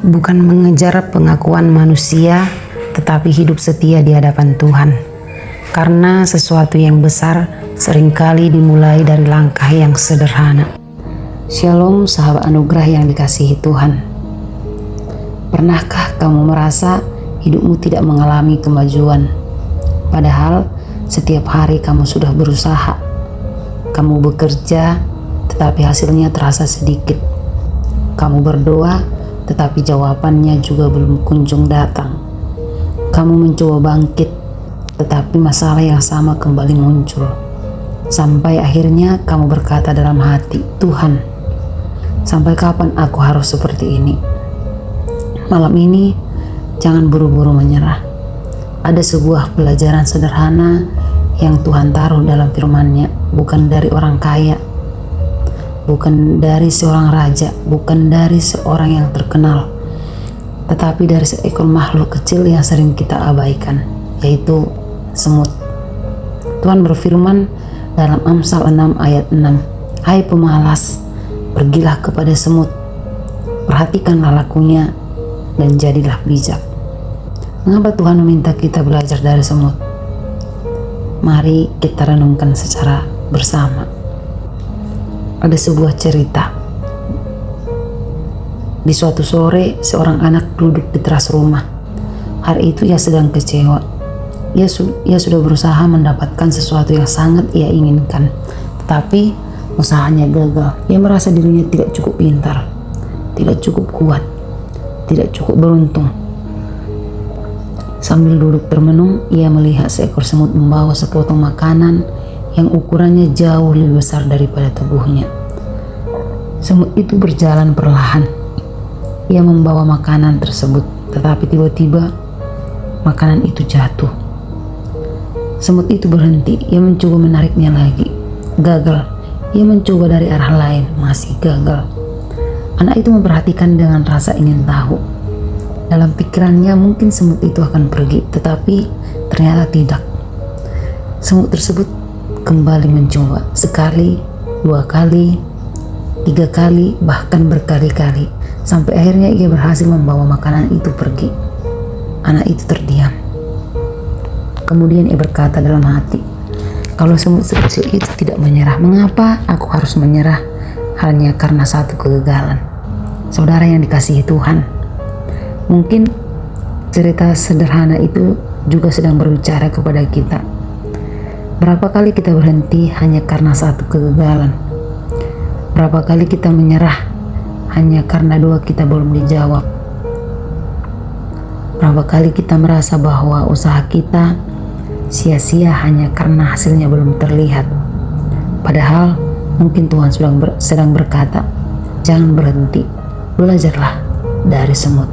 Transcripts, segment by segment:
bukan mengejar pengakuan manusia, tetapi hidup setia di hadapan Tuhan. Karena sesuatu yang besar seringkali dimulai dari langkah yang sederhana. Shalom sahabat anugerah yang dikasihi Tuhan. Pernahkah kamu merasa hidupmu tidak mengalami kemajuan? Padahal setiap hari kamu sudah berusaha. Kamu bekerja, tetapi hasilnya terasa sedikit. Kamu berdoa, tetapi jawabannya juga belum kunjung datang. Kamu mencoba bangkit, tetapi masalah yang sama kembali muncul. Sampai akhirnya kamu berkata dalam hati, Tuhan, sampai kapan aku harus seperti ini? Malam ini, jangan buru-buru menyerah. Ada sebuah pelajaran sederhana yang Tuhan taruh dalam firman-Nya, bukan dari orang kaya, bukan dari seorang raja, bukan dari seorang yang terkenal, tetapi dari seekor makhluk kecil yang sering kita abaikan, yaitu semut. Tuhan berfirman dalam Amsal 6 ayat 6, "Hai pemalas, pergilah kepada semut, perhatikanlah lakunya dan jadilah bijak." Mengapa Tuhan meminta kita belajar dari semut? Mari kita renungkan secara bersama. Ada sebuah cerita. Di suatu sore, seorang anak duduk di teras rumah. Hari itu ia sedang kecewa. Ia sudah berusaha mendapatkan sesuatu yang sangat ia inginkan, tetapi usahanya gagal. Ia merasa dirinya tidak cukup pintar, tidak cukup kuat, tidak cukup beruntung. Sambil duduk termenung, ia melihat seekor semut membawa sepotong makanan yang ukurannya jauh lebih besar daripada tubuhnya. Semut itu berjalan perlahan. Ia membawa makanan tersebut, tetapi tiba-tiba makanan itu jatuh. Semut itu berhenti. Ia mencoba menariknya lagi. Gagal. Ia mencoba dari arah lain. Masih gagal. Anak itu memperhatikan dengan rasa ingin tahu. Dalam pikirannya mungkin semut itu akan pergi, tetapi ternyata tidak. Semut tersebut kembali mencoba, sekali, 2 kali, 3 kali, bahkan berkali-kali, sampai akhirnya ia berhasil membawa makanan itu pergi. Anak itu terdiam. Kemudian ia berkata dalam hati, kalau semut sekecil itu tidak menyerah, mengapa aku harus menyerah hanya karena satu kegagalan? Saudara yang dikasihi Tuhan, mungkin cerita sederhana itu juga sedang berbicara kepada kita. Berapa kali kita berhenti hanya karena satu kegagalan? Berapa kali kita menyerah hanya karena doa kita belum dijawab? Berapa kali kita merasa bahwa usaha kita sia-sia hanya karena hasilnya belum terlihat? Padahal mungkin Tuhan sedang berkata, jangan berhenti, belajarlah dari semut.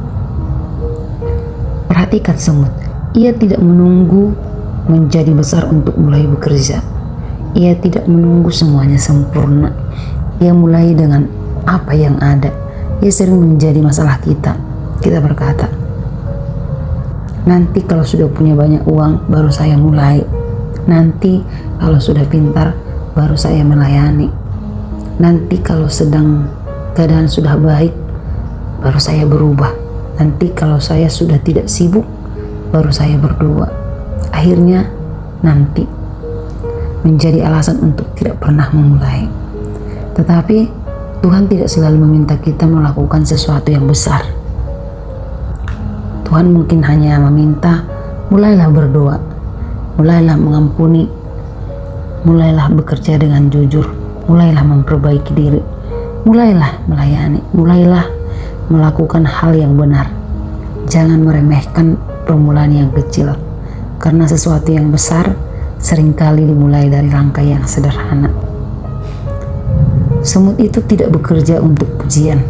Perhatikan semut, ia tidak menunggu menjadi besar untuk mulai bekerja. Ia tidak menunggu semuanya sempurna. Ia mulai dengan apa yang ada. Ia sering menjadi masalah kita. Kita berkata, nanti kalau sudah punya banyak uang baru saya mulai. Nanti kalau sudah pintar baru saya melayani. Nanti kalau sedang keadaan sudah baik baru saya berubah. Nanti kalau saya sudah tidak sibuk baru saya berdoa. Akhirnya nanti menjadi alasan untuk tidak pernah memulai. Tetapi Tuhan tidak selalu meminta kita melakukan sesuatu yang besar. Tuhan mungkin hanya meminta, mulailah berdoa, mulailah mengampuni, mulailah bekerja dengan jujur, mulailah memperbaiki diri, mulailah melayani, mulailah melakukan hal yang benar. Jangan meremehkan permulaan yang kecil. Karena sesuatu yang besar seringkali dimulai dari langkah yang sederhana. Semut itu tidak bekerja untuk pujian.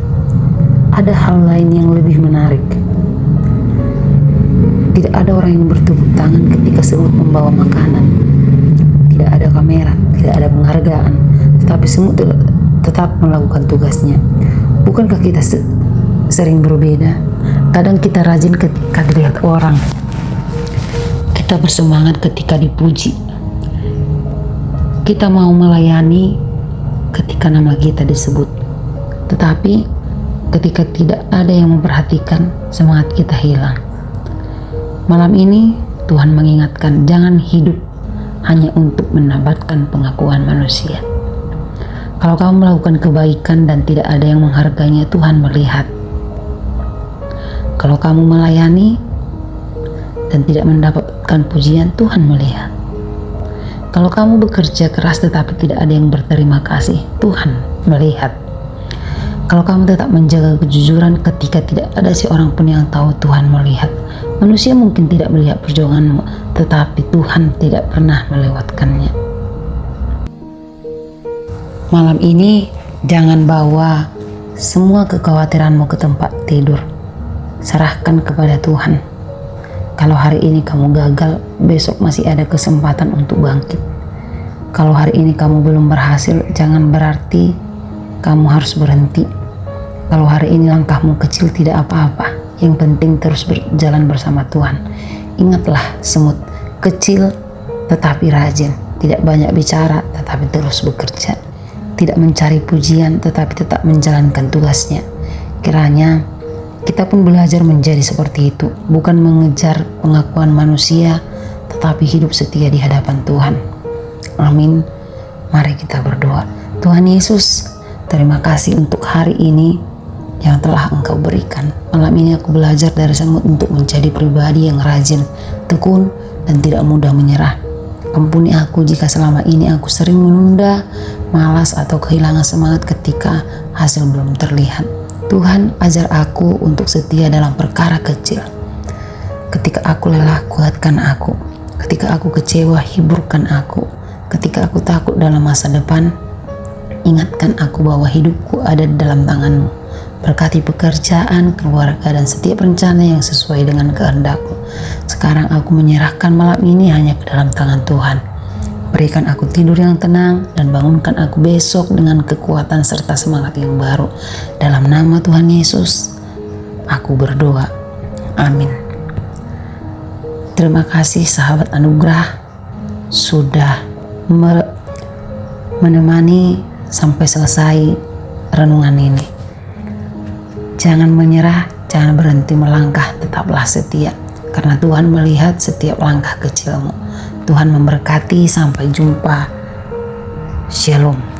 Ada hal lain yang lebih menarik. Tidak ada orang yang bertepuk tangan ketika semut membawa makanan. Tidak ada kamera, tidak ada penghargaan, tetapi semut tetap melakukan tugasnya. Bukankah kita sering berbeda? Kadang kita rajin ketika dilihat orang. Kita bersemangat ketika dipuji. Kita mau melayani ketika nama kita disebut. Tetapi ketika tidak ada yang memperhatikan, semangat kita hilang. Malam ini Tuhan mengingatkan, jangan hidup hanya untuk mendapatkan pengakuan manusia. Kalau kamu melakukan kebaikan dan tidak ada yang menghargainya, Tuhan melihat. Kalau kamu melayani dan tidak mendapatkan pujian, Tuhan melihat. Kalau kamu bekerja keras tetapi tidak ada yang berterima kasih, Tuhan melihat. Kalau kamu tetap menjaga kejujuran ketika tidak ada seorang pun yang tahu, Tuhan melihat. Manusia mungkin tidak melihat perjuanganmu, tetapi Tuhan tidak pernah melewatkannya. Malam ini jangan bawa semua kekhawatiranmu ke tempat tidur. Serahkan kepada Tuhan. Kalau hari ini kamu gagal, besok masih ada kesempatan untuk bangkit. Kalau hari ini kamu belum berhasil, jangan berarti kamu harus berhenti. Kalau hari ini langkahmu kecil, tidak apa-apa. Yang penting terus berjalan bersama Tuhan. Ingatlah semut, kecil tetapi rajin. Tidak banyak bicara tetapi terus bekerja. Tidak mencari pujian tetapi tetap menjalankan tugasnya. Kiranya kita pun belajar menjadi seperti itu, bukan mengejar pengakuan manusia, tetapi hidup setia di hadapan Tuhan. Amin. Mari kita berdoa. Tuhan Yesus, terima kasih untuk hari ini yang telah Engkau berikan. Malam ini aku belajar dari semut untuk menjadi pribadi yang rajin, tekun, dan tidak mudah menyerah. Ampuni aku jika selama ini aku sering menunda, malas, atau kehilangan semangat ketika hasil belum terlihat. Tuhan, ajar aku untuk setia dalam perkara kecil. Ketika aku lelah, kuatkan aku. Ketika aku kecewa, hiburkan aku. Ketika aku takut dalam masa depan, ingatkan aku bahwa hidupku ada di dalam tangan-Mu. Berkati pekerjaan, keluarga, dan setiap rencana yang sesuai dengan kehendak-Mu. Sekarang aku menyerahkan malam ini hanya ke dalam tangan Tuhan. Berikan aku tidur yang tenang dan bangunkan aku besok dengan kekuatan serta semangat yang baru. Dalam nama Tuhan Yesus, aku berdoa. Amin. Terima kasih sahabat anugerah sudah menemani sampai selesai renungan ini. Jangan menyerah, jangan berhenti melangkah, tetaplah setia. Karena Tuhan melihat setiap langkah kecilmu. Tuhan memberkati, sampai jumpa. Shalom.